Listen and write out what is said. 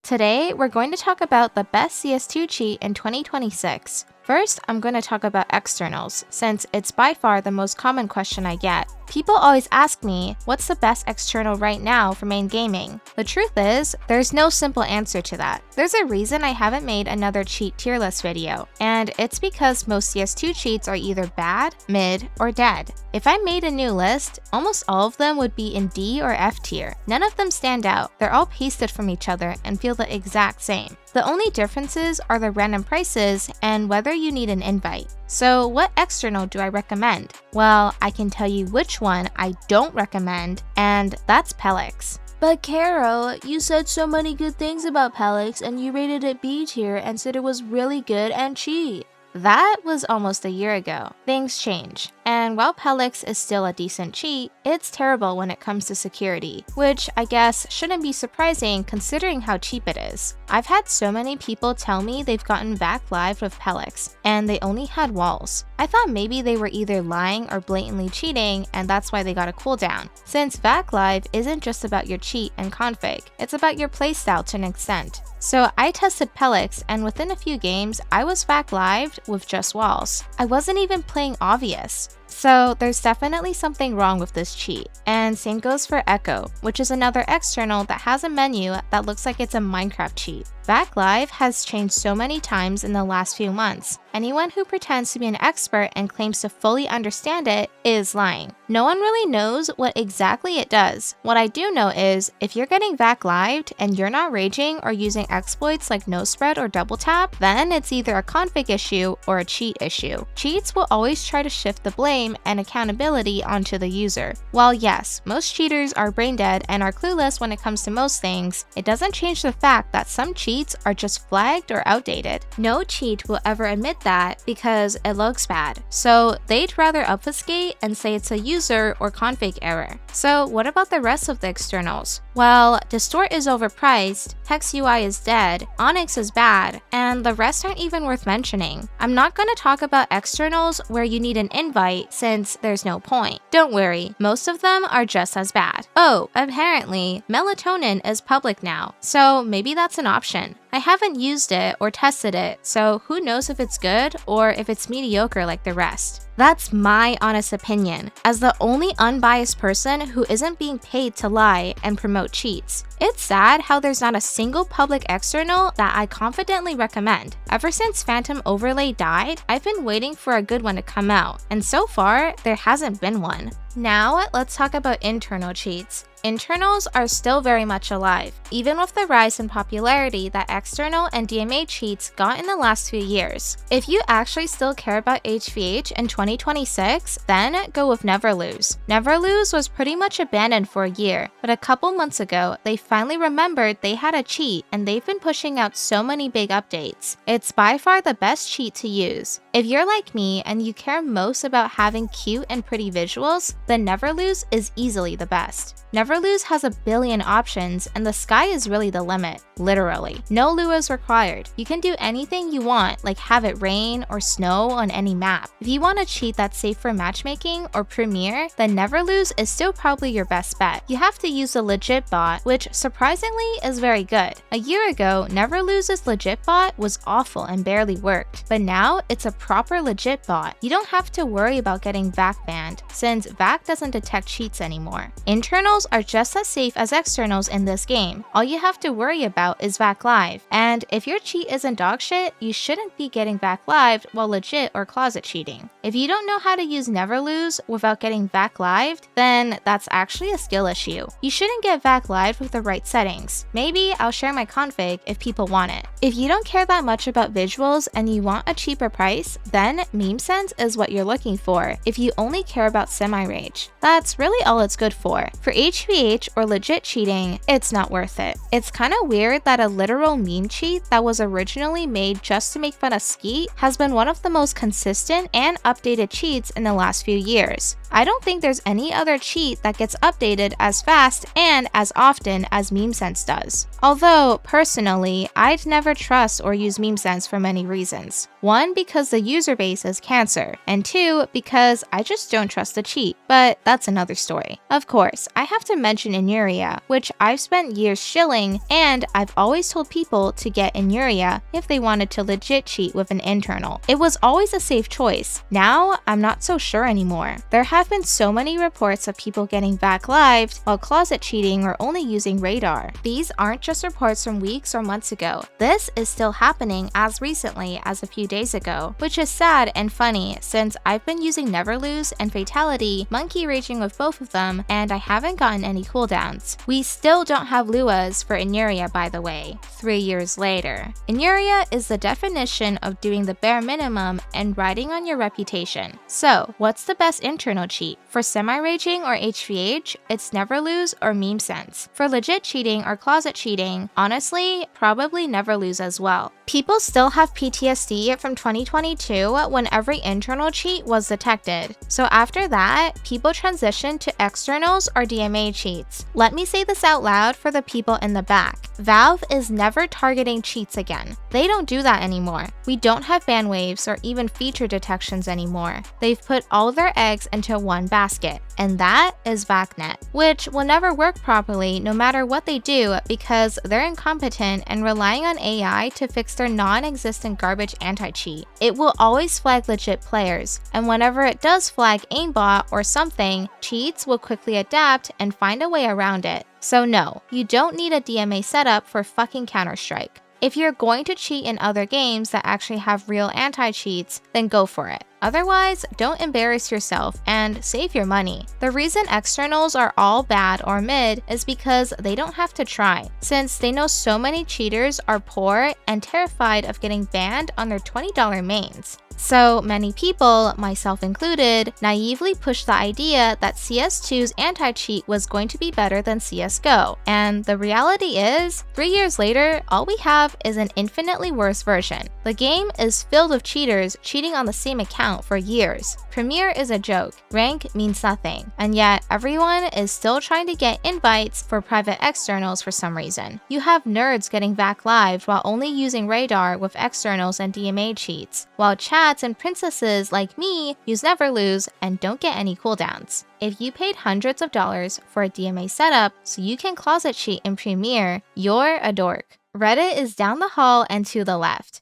Today, we're going to talk about the best CS2 cheat in 2026. First, I'm going to talk about externals, since it's by far the most common question I get. People always ask me, what's the best external right now for main gaming? The truth is, there's no simple answer to that. There's a reason I haven't made another cheat tier list video, and it's because most CS2 cheats are either bad, mid, or dead. If I made a new list, almost all of them would be in D or F tier. None of them stand out. They're all pasted from each other and feel the exact same. The only differences are the random prices and whether you need an invite. So what external do I recommend? Well, I can tell you which one I don't recommend, and that's Pelix. But Carol, you said so many good things about Pelix and you rated it B tier and said it was really good and cheap. That was almost a year ago. Things change. And while Pelix is still a decent cheat, it's terrible when it comes to security, which I guess shouldn't be surprising considering how cheap it is. I've had so many people tell me they've gotten back live with Pelix, and they only had walls. I thought maybe they were either lying or blatantly cheating, and that's why they got a cooldown. Since VAC Live isn't just about your cheat and config, it's about your playstyle to an extent. So I tested Pelix, and within a few games, I was VAC Lived with just walls. I wasn't even playing obvious. So there's definitely something wrong with this cheat. And same goes for Echo, which is another external that has a menu that looks like it's a Minecraft cheat. VAC Live has changed so many times in the last few months. Anyone who pretends to be an expert and claims to fully understand it is lying. No one really knows what exactly it does. What I do know is, if you're getting VAC Lived and you're not raging or using exploits like no spread or double tap, then it's either a config issue or a cheat issue. Cheats will always try to shift the blame and accountability onto the user. While yes, most cheaters are brain dead and are clueless when it comes to most things, it doesn't change the fact that some cheats are just flagged or outdated. No cheat will ever admit that because it looks bad, so they'd rather obfuscate and say it's a user or config error. So what about the rest of the externals? Well, Distort is overpriced, Hex UI is dead, Onyx is bad, and the rest aren't even worth mentioning. I'm not going to talk about externals where you need an invite since there's no point. Don't worry, most of them are just as bad. Oh, apparently, Melatonin is public now, so maybe that's an option. I haven't used it or tested it, so who knows if it's good or if it's mediocre like the rest. That's my honest opinion, as the only unbiased person who isn't being paid to lie and promote cheats. It's sad how there's not a single public external that I confidently recommend. Ever since Phantom Overlay died, I've been waiting for a good one to come out, and so far, there hasn't been one. Now, let's talk about internal cheats. Internals are still very much alive, even with the rise in popularity that external and DMA cheats got in the last few years. If you actually still care about HVH in 2026, then go with Never Lose. Never Lose was pretty much abandoned for a year, but a couple months ago, they finally remembered they had a cheat, and they've been pushing out so many big updates. It's by far the best cheat to use. If you're like me and you care most about having cute and pretty visuals, then Never Lose is easily the best. Never Lose has a billion options, and the sky is really the limit. Literally. No luas required. You can do anything you want, like have it rain or snow on any map. If you want a cheat that's safe for matchmaking or Premiere, then Never Lose is still probably your best bet. You have to use a legit bot, which surprisingly is very good. A year ago, Never Lose's legit bot was awful and barely worked, but now it's a proper legit bot. You don't have to worry about getting VAC banned, since VAC doesn't detect cheats anymore. Internals are just as safe as externals in this game. All you have to worry about is VAC Live, and if your cheat isn't dogshit, you shouldn't be getting VAC Lived while legit or closet cheating. If you don't know how to use Never Lose without getting VAC Lived, then that's actually a skill issue. You shouldn't get VAC Lived with the right settings. Maybe I'll share my config if people want it. If you don't care that much about visuals and you want a cheaper price, then Meme Sense is what you're looking for if you only care about semi-rage. That's really all it's good for. For HVH or legit cheating, it's not worth it. It's kinda weird that a literal meme cheat that was originally made just to make fun of Skeet has been one of the most consistent and updated cheats in the last few years. I don't think there's any other cheat that gets updated as fast and as often as Meme Sense does. Although, personally, I'd never trust or use Meme Sense for many reasons. One, because the user base is cancer, and two, because I just don't trust the cheat, but that's another story. Of course, I have to even mention Inuria, which I've spent years shilling, and I've always told people to get Inuria if they wanted to legit cheat with an internal. It was always a safe choice. Now, I'm not so sure anymore. There have been so many reports of people getting back-lived while closet cheating or only using radar. These aren't just reports from weeks or months ago. This is still happening as recently as a few days ago, which is sad and funny since I've been using Never Lose and Fatality, monkey raging with both of them, and I haven't gotten any cooldowns. We still don't have Luas for Inuria, by the way, 3 years later. Inuria is the definition of doing the bare minimum and riding on your reputation. So, what's the best internal cheat? For semi-raging or HVH, it's Never Lose or Meme Sense. For legit cheating or closet cheating, honestly, probably Never Lose as well. People still have PTSD from 2022 when every internal cheat was detected. So after that, people transitioned to externals or DMA cheats. Let me say this out loud for the people in the back. Valve is never targeting cheats again. They don't do that anymore. We don't have ban waves or even feature detections anymore. They've put all their eggs into one basket, and that is VACnet, which will never work properly no matter what they do because they're incompetent and relying on AI to fix their non-existent garbage anti-cheat. It will always flag legit players, and whenever it does flag aimbot or something, cheats will quickly adapt and find a way around it. So no, you don't need a DMA setup for fucking Counter-Strike. If you're going to cheat in other games that actually have real anti-cheats, then go for it. Otherwise, don't embarrass yourself and save your money. The reason externals are all bad or mid is because they don't have to try, since they know so many cheaters are poor and terrified of getting banned on their $20 mains. So many people, myself included, naively pushed the idea that CS2's anti-cheat was going to be better than CSGO. And the reality is, 3 years later, all we have is an infinitely worse version. The game is filled with cheaters cheating on the same account for years. Premier is a joke, rank means nothing, and yet everyone is still trying to get invites for private externals for some reason. You have nerds getting back live while only using radar with externals and DMA cheats, while chats and princesses like me use Never Lose and don't get any cooldowns. If you paid hundreds of dollars for a DMA setup so you can closet cheat in Premier, you're a dork. Reddit is down the hall and to the left.